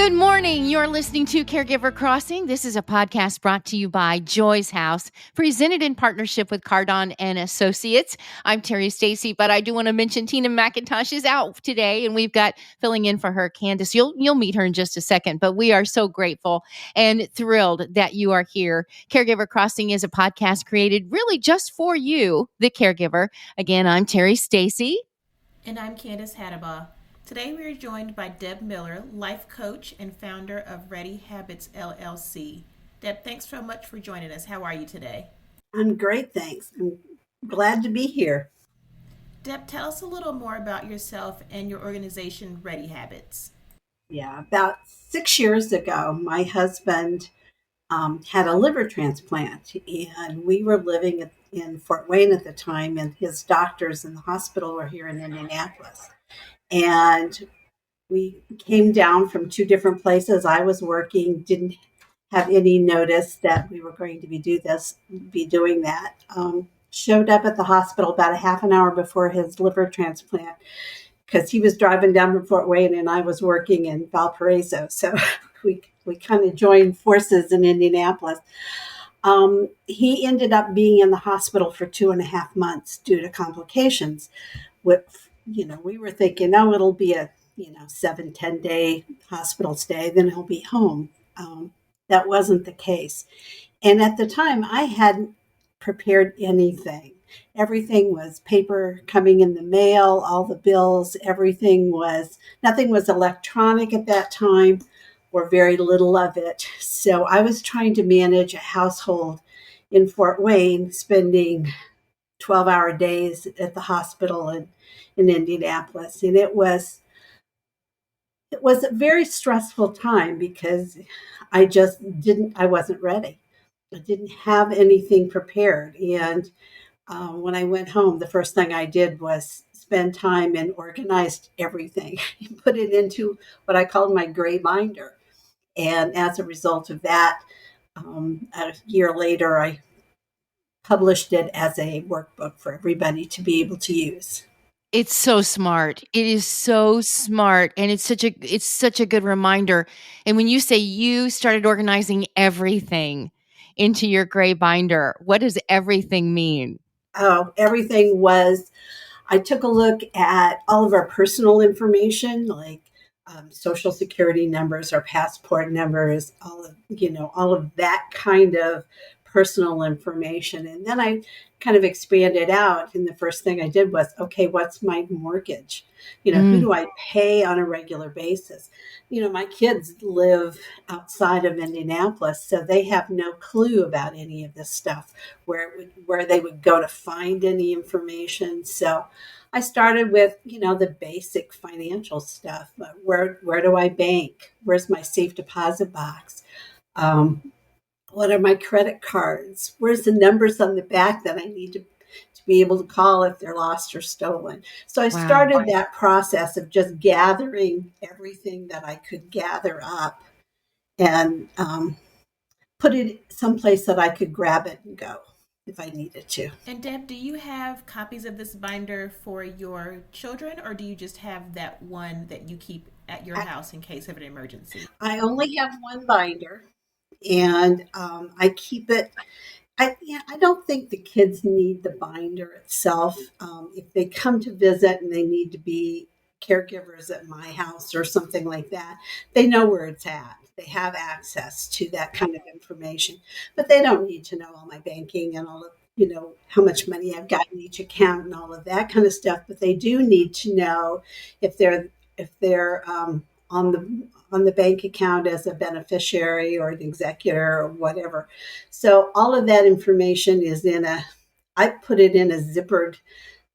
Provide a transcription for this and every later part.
Good morning. You're listening to Caregiver Crossing. This is a podcast brought to you by Joy's House, presented in partnership with Cardon and Associates. I'm Terry Stacy, but I do want to mention Tina McIntosh is out today, and we've got filling in for her, Candace. You'll meet her in just a second, but we are so grateful and thrilled that you are here. Caregiver Crossing is a podcast created really just for you, the caregiver. Again, I'm Terry Stacy. And I'm Candace Hadaba. Today we are joined by Deb Miller, life coach and founder of Ready Habits LLC. Deb, thanks so much for joining us. How are you today? I'm great, thanks. I'm glad to be here. Deb, tell us a little more about yourself and your organization, Ready Habits. Yeah, about 6 years ago, my husband had a liver transplant, and we were living in Fort Wayne at the time, and his doctors in the hospital were here in Indianapolis. And we came down from two different places. I was working, didn't have any notice that we were going to be doing that. Showed up at the hospital about a half an hour before his liver transplant because he was driving down from Fort Wayne and I was working in Valparaiso. So we kind of joined forces in Indianapolis. He ended up being in the hospital for 2.5 months due to complications. We were thinking, oh, it'll be a 7-10 day hospital stay, then he'll be home. That wasn't the case. And at the time, I hadn't prepared anything. Everything was paper coming in the mail, all the bills, nothing was electronic at that time, or very little of it. So I was trying to manage a household in Fort Wayne, spending 12-hour days at the hospital in Indianapolis. And it was a very stressful time because I wasn't ready. I didn't have anything prepared. And when I went home, the first thing I did was spend time and organized everything, put it into what I called my gray binder. And as a result of that, a year later, I published it as a workbook for everybody to be able to use. It's so smart. It is so smart. And it's such a good reminder. And when you say you started organizing everything into your gray binder, what does everything mean? Oh, everything was, I took a look at all of our personal information, like social security numbers, our passport numbers, all of that kind of personal information. And then I kind of expanded out. And the first thing I did was, okay, what's my mortgage? Who do I pay on a regular basis? My kids live outside of Indianapolis, so they have no clue about any of this stuff, where they would go to find any information. So I started with, the basic financial stuff. Where do I bank? Where's my safe deposit box? What are my credit cards? Where's the numbers on the back that I need to be able to call if they're lost or stolen? So I started that process of just gathering everything that I could gather up and put it someplace that I could grab it and go if I needed to. And Deb, do you have copies of this binder for your children, or do you just have that one that you keep at your house in case of an emergency? I only have one binder. And I keep it. I don't think the kids need the binder itself. If they come to visit and they need to be caregivers at my house or something like that, they know where it's at. They have access to that kind of information, but they don't need to know all my banking and all of how much money I've got in each account and all of that kind of stuff. But they do need to know if they're on the bank account as a beneficiary or an executor or whatever. So all of that information is I put it in a zippered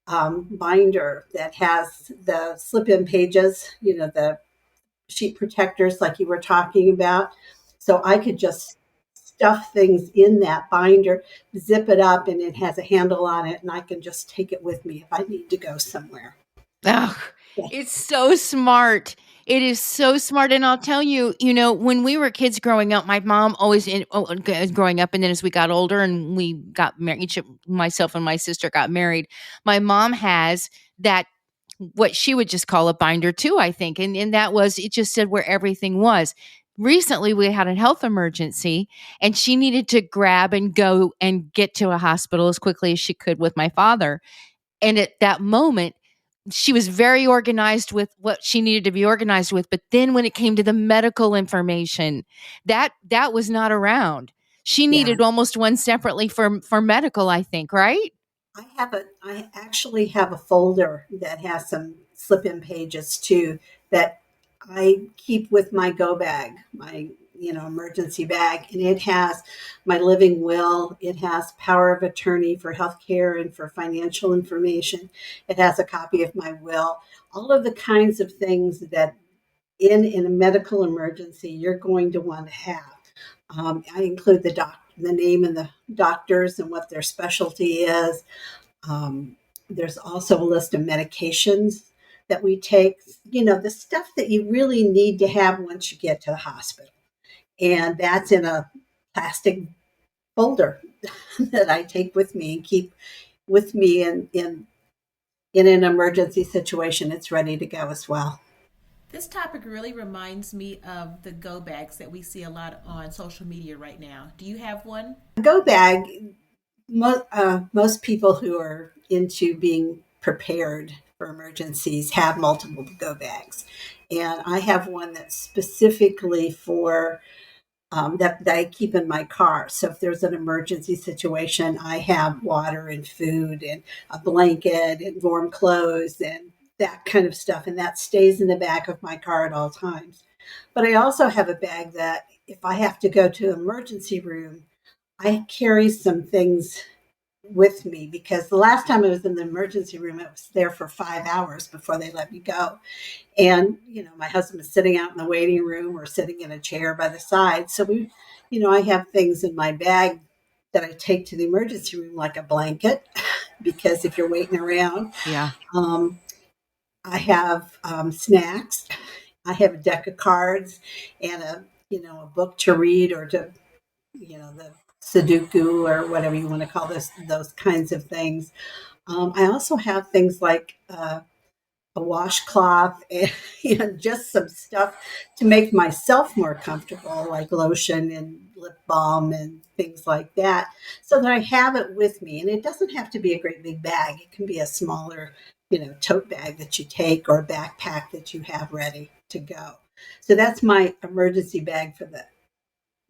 binder that has the slip-in pages, the sheet protectors like you were talking about. So I could just stuff things in that binder, zip it up, and it has a handle on it, and I can just take it with me if I need to go somewhere. Oh, it's so smart. It is so smart. And I'll tell you, when we were kids growing up, my mom always growing up. And then as we got older and we got married, myself and my sister got married, my mom has that what she would just call a binder too, I think. And that was, it just said where everything was. Recently, we had a health emergency and she needed to grab and go and get to a hospital as quickly as she could with my father. And at that moment, she was very organized with what she needed to be organized with. But then when it came to the medical information, that was not around. She Yeah. needed almost one separately for medical, I think, right? I actually have a folder that has some slip-in pages too that I keep with my go bag, my emergency bag, and it has my living will. It has power of attorney for healthcare and for financial information. It has a copy of my will. All of the kinds of things that in a medical emergency you're going to want to have. I include the name and the doctors and what their specialty is. There's also a list of medications that we take, the stuff that you really need to have once you get to the hospital. And that's in a plastic folder that I take with me and keep with me in an emergency situation. It's ready to go as well. This topic really reminds me of the go bags that we see a lot on social media right now. Do you have one? A go bag, most people who are into being prepared for emergencies have multiple go bags. And I have one that's specifically for that I keep in my car. So if there's an emergency situation, I have water and food and a blanket and warm clothes and that kind of stuff. And that stays in the back of my car at all times. But I also have a bag that if I have to go to an emergency room, I carry some things with me because the last time I was in the emergency room, I was there for 5 hours before they let me go. And, my husband was sitting out in the waiting room or sitting in a chair by the side. So I have things in my bag that I take to the emergency room, like a blanket, because if you're waiting around, Yeah. um, I have snacks. I have a deck of cards and a book to read or to, the Sudoku or whatever you want to call those kinds of things. I also have things like a washcloth and just some stuff to make myself more comfortable, like lotion and lip balm and things like that, so that I have it with me. And it doesn't have to be a great big bag. It can be a smaller, tote bag that you take or a backpack that you have ready to go. So that's my emergency bag for the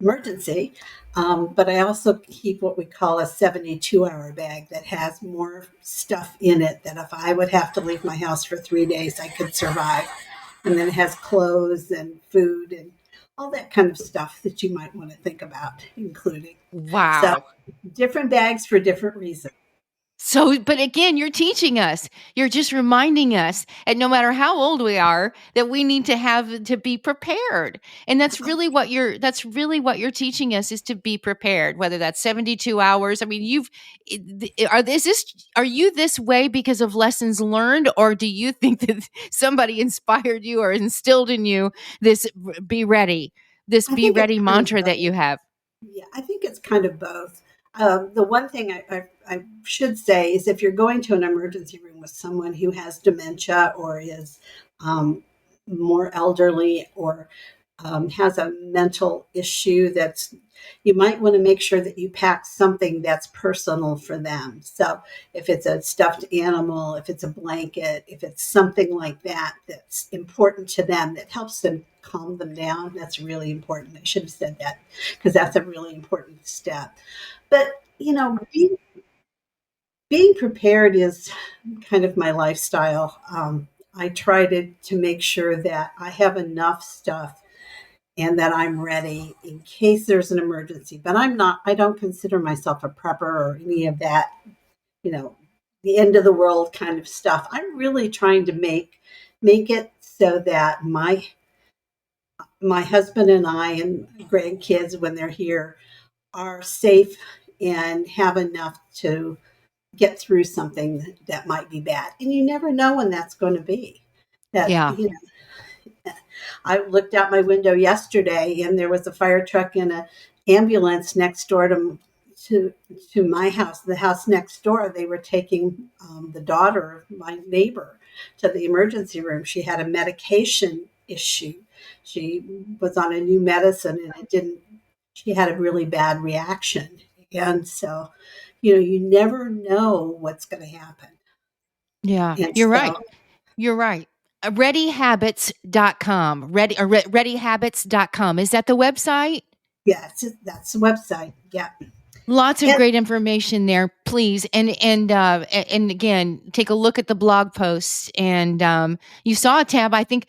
emergency. But I also keep what we call a 72-hour bag that has more stuff in it that if I would have to leave my house for 3 days, I could survive. And then it has clothes and food and all that kind of stuff that you might want to think about including. So Wow. different bags for different reasons. So, but again, you're teaching us. You're just reminding us, and no matter how old we are, that we need to have to be prepared. And that's really what you're teaching us is to be prepared. Whether that's 72 hours. I mean, are you this way because of lessons learned, or do you think that somebody inspired you or instilled in you this be ready, this I be think it's ready kind of mantra that both. you have? Yeah, I think it's kind of both. The one thing I should say is if you're going to an emergency room with someone who has dementia or is um, more elderly or has a mental issue you might want to make sure that you pack something that's personal for them. So if it's a stuffed animal, if it's a blanket, if it's something like that that's important to them, that helps them calm them down, that's really important. I should have said that because that's a really important step. But, being prepared is kind of my lifestyle. I try to make sure that I have enough stuff and that I'm ready in case there's an emergency. But I don't consider myself a prepper or any of that, you know, the end of the world kind of stuff. I'm really trying to make it so that my husband and I and grandkids, when they're here, are safe and have enough to get through something that might be bad. And you never know when that's going to be. That Yeah. you know, I looked out my window yesterday and there was a fire truck and an ambulance next door to to my house, the house next door. They were taking the daughter of my neighbor. to the emergency room. She had a medication issue. She was on a new medicine and she had a really bad reaction. And so, you never know what's going to happen. Yeah, And you're right. so, You're right. Readyhabits.com. Readyhabits.com. Is that the website? yeah, that's the website. Yeah. Lots of And, great information there, please. And again, take a look at the blog posts. And you saw a tab. I think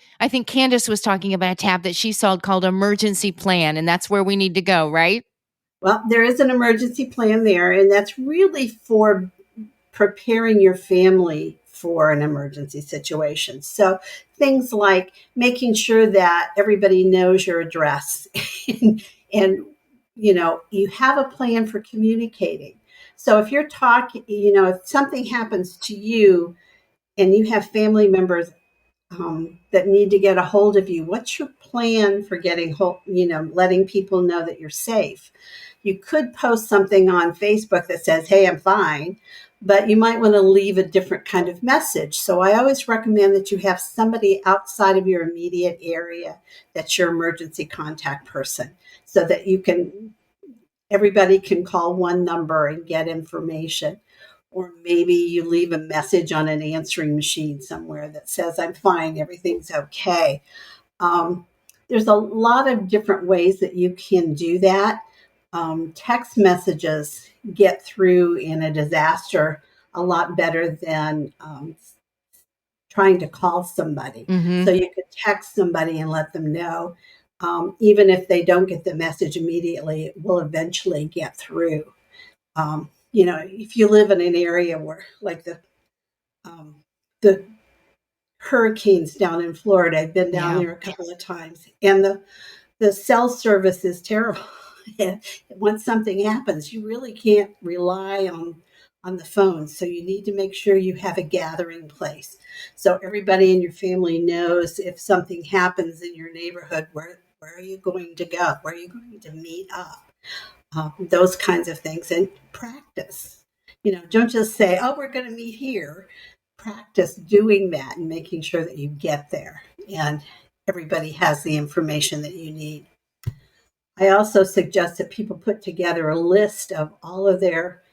Candace was talking about a tab that she saw called Emergency Plan, and that's where we need to go, right? well, there is an emergency plan there, and that's really for preparing your family for an emergency situation. So things like making sure that everybody knows your address and you have a plan for communicating. So if you're talking, if something happens to you and you have family members that need to get a hold of you, what's your plan for letting people know that you're safe? You could post something on Facebook that says, "Hey, I'm fine," but you might want to leave a different kind of message. So I always recommend that you have somebody outside of your immediate area that's your emergency contact person, so that everybody can call one number and get information. Or maybe you leave a message on an answering machine somewhere that says, "I'm fine, everything's okay." There's a lot of different ways that you can do that. Text messages get through in a disaster a lot better than trying to call somebody. Mm-hmm. So you could text somebody and let them know. Even if they don't get the message immediately, it will eventually get through. If you live in an area where, like the hurricanes down in Florida, I've been down there a couple of times, and the cell service is terrible. Once something happens, you really can't rely on the phone. So you need to make sure you have a gathering place, so everybody in your family knows if something happens in your neighborhood, where are you going to go? Where are you going to meet up? Those kinds of things. And practice. Don't just say, "Oh, we're going to meet here." Practice doing that and making sure that you get there and everybody has the information that you need. I also suggest that people put together a list of all of their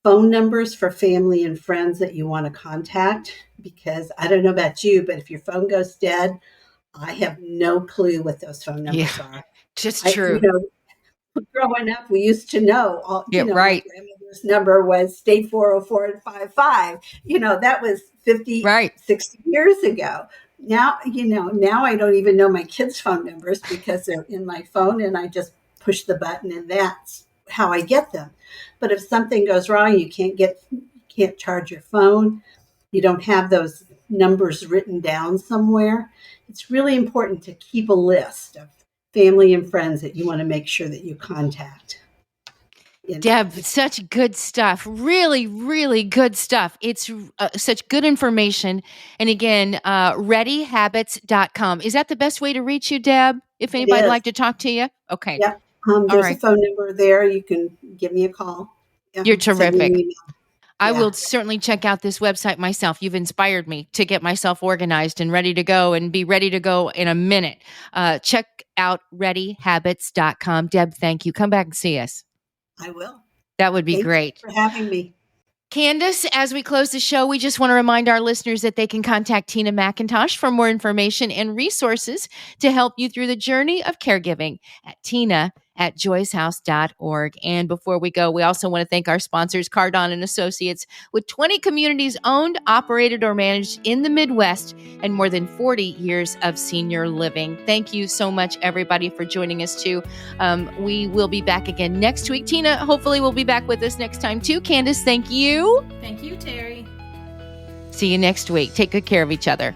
phone numbers for family and friends that you want to contact, because I don't know about you, but if your phone goes dead, I have no clue what those phone numbers are. Just true. Growing up, we used to know, right. My grandmother's number was state 404-55. That was 50, 60 years ago. Now, now I don't even know my kids' phone numbers because they're in my phone and I just push the button and that's how I get them. But if something goes wrong, you can't charge your phone, you don't have those numbers written down somewhere, it's really important to keep a list of family and friends that you want to make sure that you contact. Deb, such good stuff. Really, really good stuff. It's such good information. And again, readyhabits.com. Is that the best way to reach you, Deb? If anybody would like to talk to you? Okay. Yep. There's a phone number there. You can give me a call. You're terrific. I will certainly check out this website myself. You've inspired me to get myself organized and ready to go and be ready to go in a minute. Check out readyhabits.com. Deb, thank you. Come back and see us. I will. That would be great. Thank you for having me. Candace, as we close the show, we just want to remind our listeners that they can contact Tina McIntosh for more information and resources to help you through the journey of caregiving at tina@joyshouse.org. And before we go, we also want to thank our sponsors, Cardon and Associates, with 20 communities owned, operated, or managed in the Midwest and more than 40 years of senior living. Thank you so much, everybody, for joining us too. We will be back again next week. Tina, hopefully, will be back with us next time too. Candace, thank you. Thank you, Terry. See you next week. Take good care of each other.